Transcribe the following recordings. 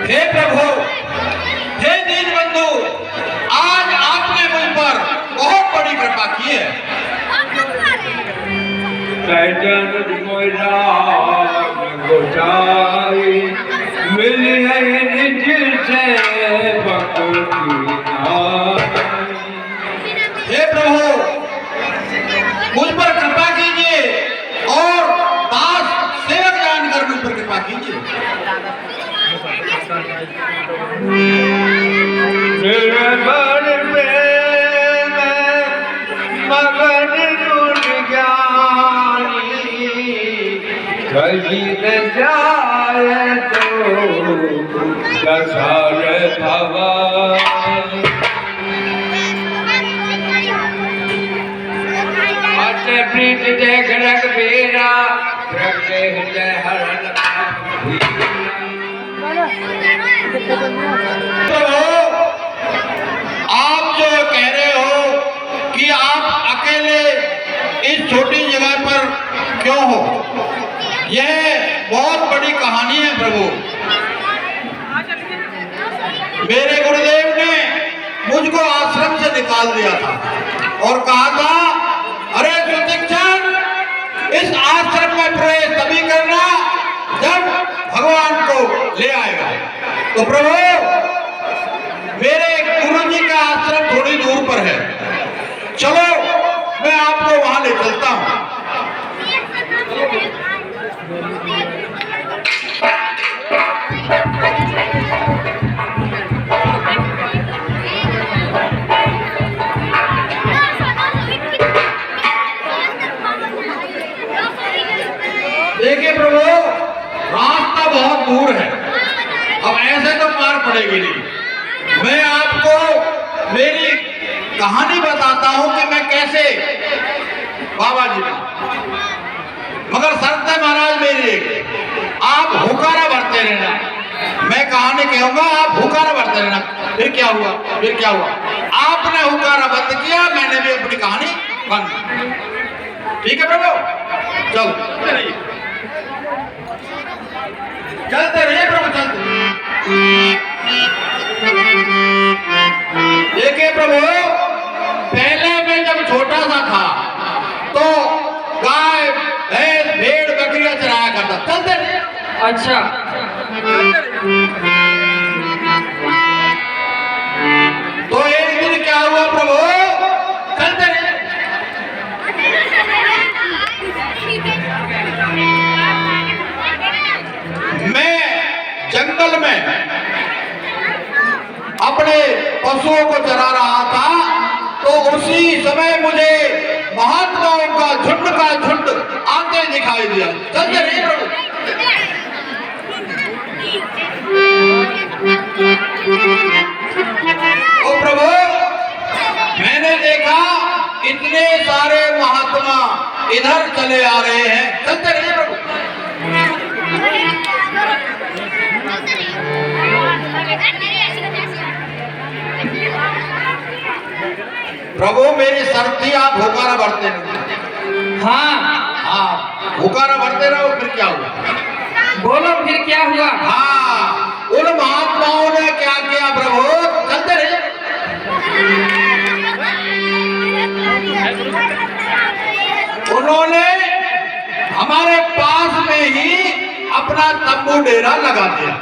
हे प्रभु, हे दीन बंधु, आज आपने मुझ पर बहुत बड़ी कृपा की है। मिली निज से भक्ति। हे प्रभु, मुझ पर कृपा कीजिए और दास सेवक जानकर मुझ पर कृपा कीजिए। मगन कहीं न जाए तो दशर भवन। प्रीत देख रघुबीरा हृदय हरण। आप जो कह रहे हो कि आप अकेले इस छोटी जगह पर क्यों हो, यह बहुत बड़ी कहानी है प्रभु। मेरे गुरुदेव ने मुझको आश्रम से निकाल दिया था और कहा था, अरे सुतीक्षण, इस आश्रम में प्रवेश तभी करना जब भगवान को ले आएगा। तो प्रभु, मेरे गुरु जी का आश्रम थोड़ी दूर पर है, चलो मैं आपको वहां ले चलता हूं। देखिए प्रभु, रास्ता बहुत दूर है, अब ऐसे तो मार पड़ेगी नहीं। मैं आपको मेरी कहानी बताता हूं कि मैं कैसे बाबा जी, मगर शर्त है महाराज मेरी, आप हुकारा भरते रहना। मैं कहानी कहूंगा, आप हुकारा भरते रहना। फिर क्या हुआ, फिर क्या हुआ, आपने हुकारा बंद किया, मैंने भी अपनी कहानी बंद। ठीक है प्रभु, चलो चलते रहिए प्रभु, चलते। देखिए प्रभु, पहले मैं जब छोटा सा था तो गाय भैंस भेड़ बकरियां चराया करता। चलते रहिए। अच्छा, तो एक दिन क्या हुआ प्रभु, चलते रहिए। मैं जंगल में अपने पशुओं को चरा रहा था, तो उसी समय मुझे महात्माओं का झुंड आते दिखाई दिया। चलते रहिए प्रभु। ओ प्रभु, मैंने देखा इतने सारे महात्मा इधर चले आ रहे हैं। चलते रहिए प्रभु। प्रभु, मेरी शर्त थी आप हुकारा भरते रहो। हाँ, हुकारा भरते रहो। फिर क्या हुआ, बोलो फिर क्या हुआ? हाँ, उन महात्माओं ने क्या किया प्रभु, चलते रहे। उन्होंने हमारे पास में ही अपना तंबू डेरा लगा दिया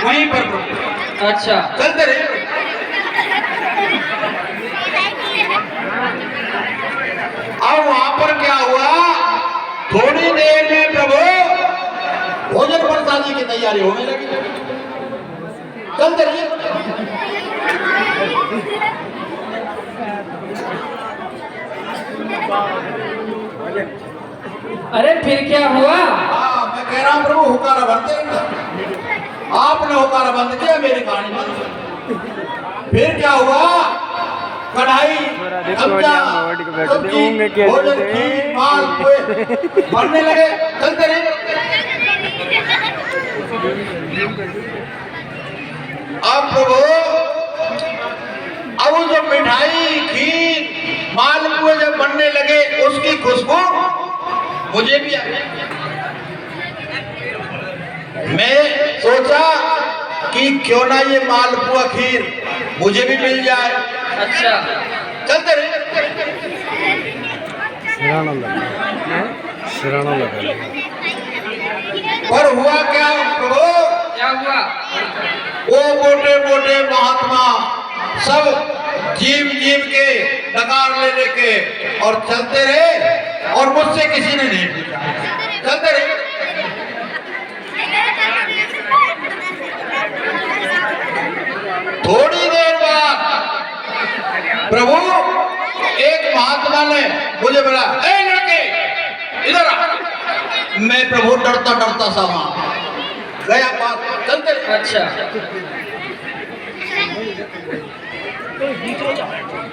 वहीं पर प्रभु। अच्छा, चलते रहे। अब वहां पर क्या हुआ, थोड़ी देर में प्रभु भोजन प्रसादी की तैयारी होने लगी। चलते रहिए। अरे फिर क्या हुआ? हाँ, मैं कह रहा हूँ प्रभु, हुकारा भरते हैं। आपने हुकारा बंद किया, मेरी कहानी बंद। फिर क्या हुआ, कढ़ाई, चमचा, सब्जी, भोजन, खीर, मालपुए बनने लगे। चलते रहे। अब प्रभु, अब जो मिठाई, खीर, मालपुए जब बनने लगे, उसकी खुशबू मुझे भी आई। मैं सोचा कि क्यों ना ये मालपुआ खीर मुझे भी मिल जाए। अच्छा। चलते रहे। पर हुआ क्या प्रभु? क्या हुआ? वो मोटे मोटे महात्मा सब जीव जीव के डकार ले लेके और चलते रहे और मुझसे किसी ने नहीं पूछा। चलते रहे। थोड़ी देर बाद प्रभु एक महात्मा ने मुझे बोला, ए लड़के इधर आ। मैं प्रभु डरता डरता सा वहां गया पास। चलते रहे। अच्छा।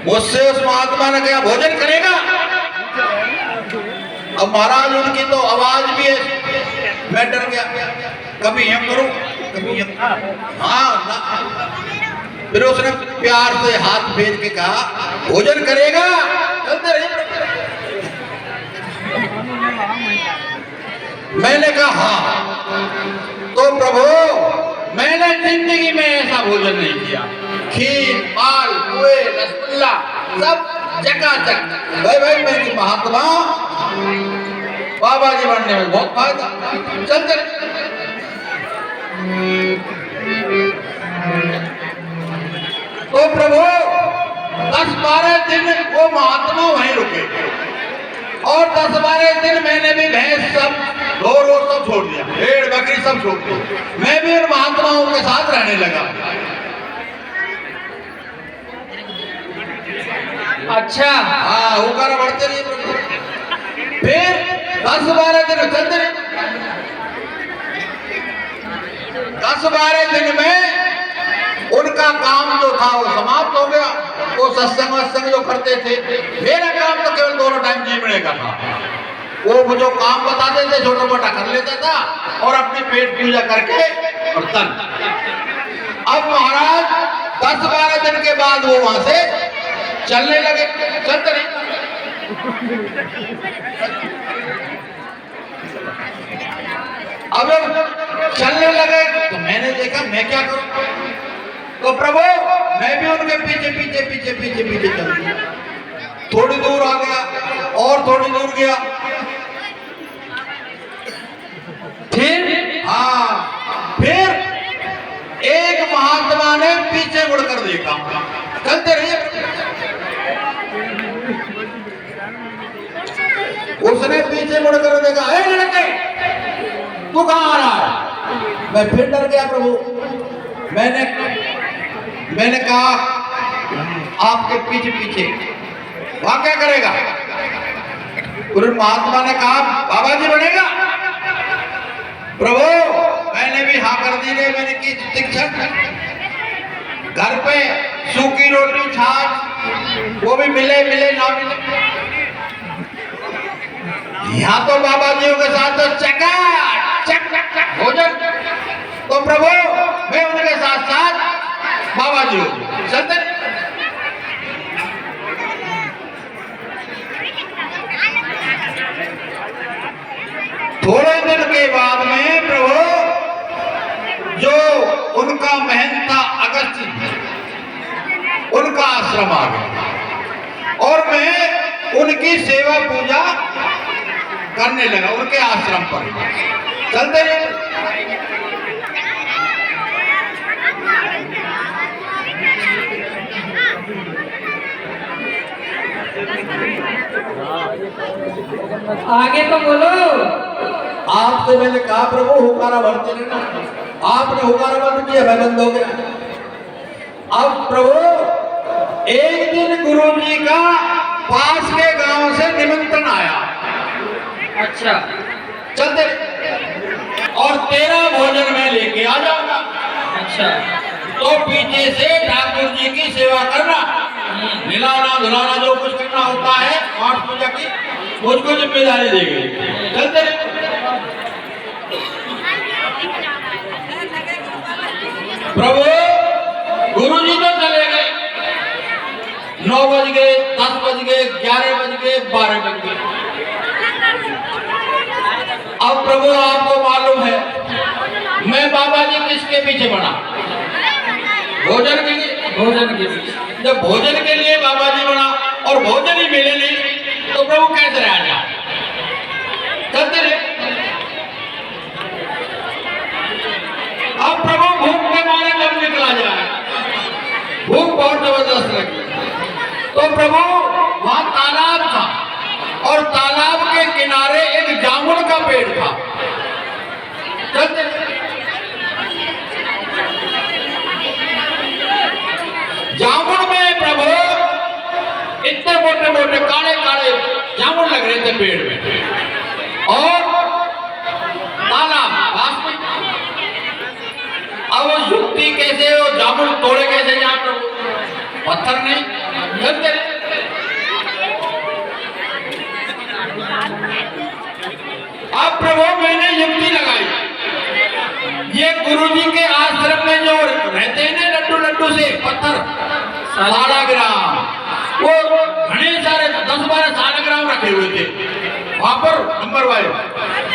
मुझसे उस महात्मा ने कहा, भोजन करेगा? अब महाराज उनकी तो आवाज भी है, मैं डर गया। कभी हम करूं कभी हम, हाँ ना। फिर उसने प्यार से हाथ फेर के कहा, भोजन करेगा? चलते रहे। मैंने कहा हाँ। तो प्रभु मैंने जिंदगी में ऐसा भोजन नहीं किया। खीर, माल पुए, रसगुल्ला सब चकाचक। भाई मेरी महात्मा बाबा जी बनने में बहुत फायदा। चलते तो प्रभु 10-12 दिन वो महात्मा वहीं रुके और 10-12 दिन मैंने भी भैंस सब ढोर और सब छोड़ दिया, भेड़ बकरी सब छोड़ दिया। मैं भी उन महात्माओं के साथ रहने लगा। अच्छा। हाँ, होकर बढ़ते रहिए प्रभु। फिर 10-12 दिन चलते रहे। 10-12 दिन में उनका काम जो था वो समाप्त हो गया। वो सत्संग वत्संग जो करते थे, मेरा काम तो केवल दोनों टाइम जीवने का था। वो जो काम बताते थे छोटा मोटा कर लेता था और अपनी पेट पूजा करके और तन। अब महाराज 10-12 दिन के बाद वो वहां से चलने लगे। चलते रहे। अब चलने लगे तो मैंने देखा मैं क्या करूं। तो प्रभु मैं भी उनके पीछे पीछे पीछे पीछे पीछे चल दिया। थोड़ी दूर आ गया और थोड़ी दूर गया। फिर? हाँ, फिर एक महात्मा ने पीछे मुड़कर देखा। चलते रहिए। उसने पीछे मुड़कर देखा, ए लड़के तू कहां आ रहा है? मैं फिर डर गया प्रभु। मैंने कहा आपके पीछे पीछे। वहां क्या करेगा? उस महात्मा ने कहा बाबा जी बनेगा। प्रभु मैंने भी हाँ कर दी। मैंने की शिक्षक घर पे सूखी रोटी छाछ वो भी मिले मिले ना मिले। यहाँ तो बाबा जी के साथ तो चका चक चक चक भोजन। तो प्रभु मैं उनके साथ साथ बाबा जी हो चलते। थोड़े दिन के बाद में प्रभु जो उनका महंत था अगस्त उनका आश्रम आ गया और मैं उनकी सेवा पूजा करने लगा उनके आश्रम पर। चलते रहे। आगे तो बोलो। आपसे मैंने कहा प्रभु हुकारा भरते रहना। आपने हुकारा बंद किया, मैं बंद हो गया। अब प्रभु एक दिन गुरु जी का पास के गांव से निमंत्रण आया। अच्छा। चलते और तेरा भोजन मैं लेके आ जाऊंगा। अच्छा। तो पीछे से ठाकुर जी की सेवा करना, मिलाना धुलाना जो कुछ करना होता है पाठ पूजा की, मुझको जिम्मेदारी दी गई। चलते प्रभु गुरु जी तो चले गए। 9 बज गए, 10 बज गए, 11 बज गए, 12 बज गए। अब प्रभु आपको मालूम है मैं बाबा जी किसके पीछे पड़ा? भोजन के लिए। भोजन के लिए। जब भोजन के लिए बाबा जी बना और भोजन ही मिले नहीं तो प्रभु कैसे रह जाए? चलते रहे। अब प्रभु भूख के मारे जब निकला जाए, भूख बहुत जबरदस्त लगी, तो प्रभु वहां तालाब था और तालाब के किनारे एक जामुन का पेड़ था। चलते रहे। जामुन में प्रभु इतने मोटे मोटे काले काले जामुन लग रहे थे पेड़ में, और तालाब पास में। अब वो युक्ति कैसे, वो जामुन तोड़े कैसे यहाँ प्रभु? पत्थर नहीं, चलते रहे। अब प्रभु मैंने युक्ति लगाई, ये गुरुजी के आश्रम में जो रहते हैं ना लड्डू लड्डू से पत्थर, सालाग्राम, वो घने सारे 10-12 सालाग्राम रखे हुए थे वहां पर नंबर वाइज।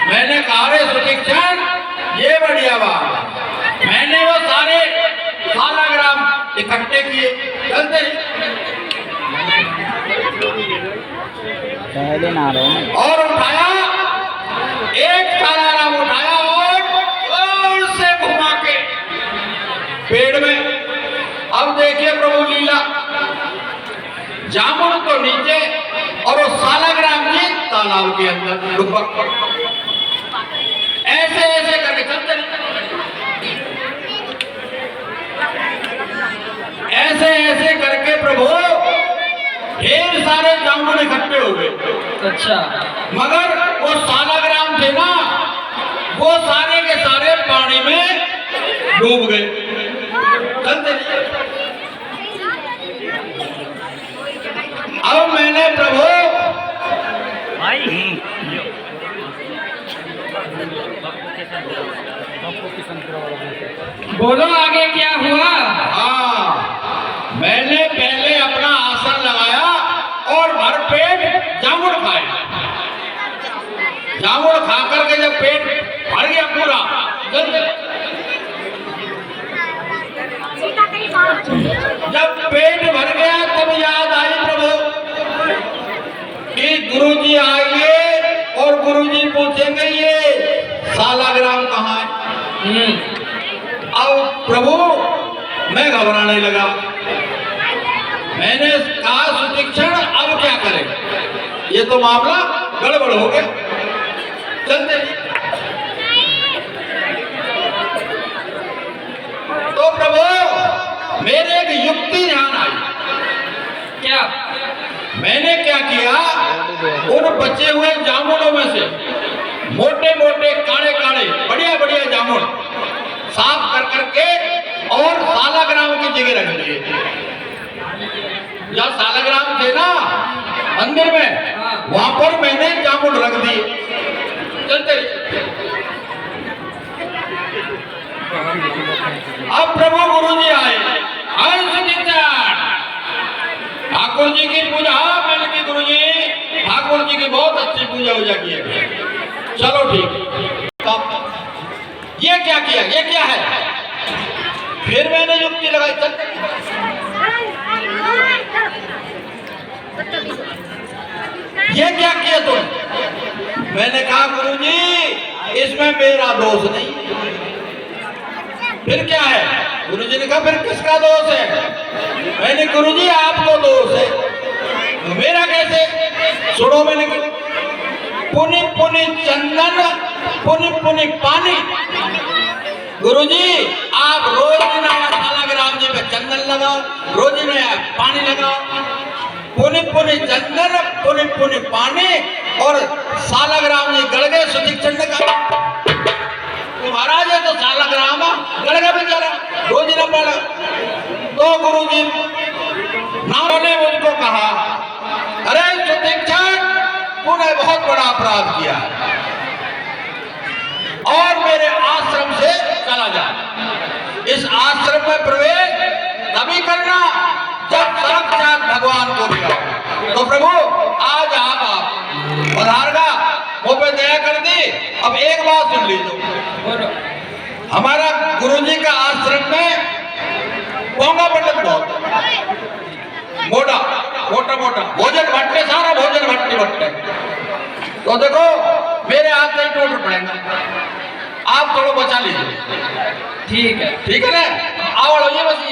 मैंने कहा रे सुशिक्षण, ये बढ़िया बात। मैंने वो सारे सालाग्राम इकट्ठे किए, चलते और उठाया, एक सालाग्राम उठाया और से घुमा के पेड़ में। अब देखिए प्रभु लीला, जामुन तो नीचे और वो सालाग्राम जी तालाब के अंदर डुबक। ऐसे ऐसे करके चलते, ऐसे ऐसे करके प्रभु ढेर सारे जामुन इकट्ठे हो गए। अच्छा। मगर वो सालाग्राम थे ना, वो सारे के सारे पानी में डूब गए। चलते। अब मैंने प्रभु बोलो आगे क्या हुआ? हाँ, मैंने पहले अपना आसन लगाया और भरपेट जामुन खाए। जामुन खा करके जब पेट भर गया पूरा, जब पेट भर गया तब याद आई प्रभु कि गुरुजी आएंगे और गुरुजी पूछेंगे ये सालाग्राम कहाँ है। अब प्रभु मैं घबराने लगा। मैंने कहा सुशिक्षण अब क्या करें, ये तो मामला गड़बड़ हो गया। चलते। तो प्रभु मेरे एक युक्ति ध्यान आई। क्या? मैंने क्या किया, उन बचे हुए जामुनों में से मोटे मोटे काले काले बढ़िया बढ़िया जामुन साफ कर करके और सालाग्राम की जगह रख दिए। जहाँ सालाग्राम थे ना मंदिर में, वहां पर मैंने जामुन रख दिए। चलते। अब प्रभु गुरुजी आए। ठाकुर जी की पूजा मैंने की, गुरुजी ठाकुर जी की बहुत अच्छी पूजा वूजा की है। चलो ठीक। ये क्या किया, ये क्या है? फिर मैंने युक्ति लगाई। चलते। ये क्या किया तुम? मैंने कहा गुरुजी इसमें मेरा दोष नहीं। फिर क्या है? गुरुजी ने कहा फिर किसका दोष है? मैंने गुरुजी आपको दोष है। तो मेरा कैसे? सुनो, मैंने पुनि पुनि चंदन पुनि पुनि पानी। गुरुजी आप रोज नया सालाग्राम जी पे चंदन लगाओ, रोज नया पानी लगाओ। पुनि पुनि चंदन पुनि पुनि पानी और सालाग्राम जी गड़ गए। सुशिक्षण ने कहा महाराज है तो सालाग्राम गड़ गया बेचारा, रोज न पड़ा। तो गुरुजी ने मुझको कहा अरे सुशिक्षण तूने बहुत बड़ा अपराध किया और मेरे आश्रम से चला जा। इस आश्रम में प्रवेश तभी करना जब साक्षात भगवान को मिला। तो प्रभु आज आप पधारगा, मुझ पे दया कर दी। अब एक बात सुन लीजिए, हमारा गुरुजी का आश्रम में पोंग टोटा भोजन भट्टे, सारा भोजन भट्टी भट्टे। तो देखो मेरे हाथ नहीं टूट पड़ेगा, आप थोड़ा बचा लीजिए। ठीक है। ठीक है ना, आवड़ ये बस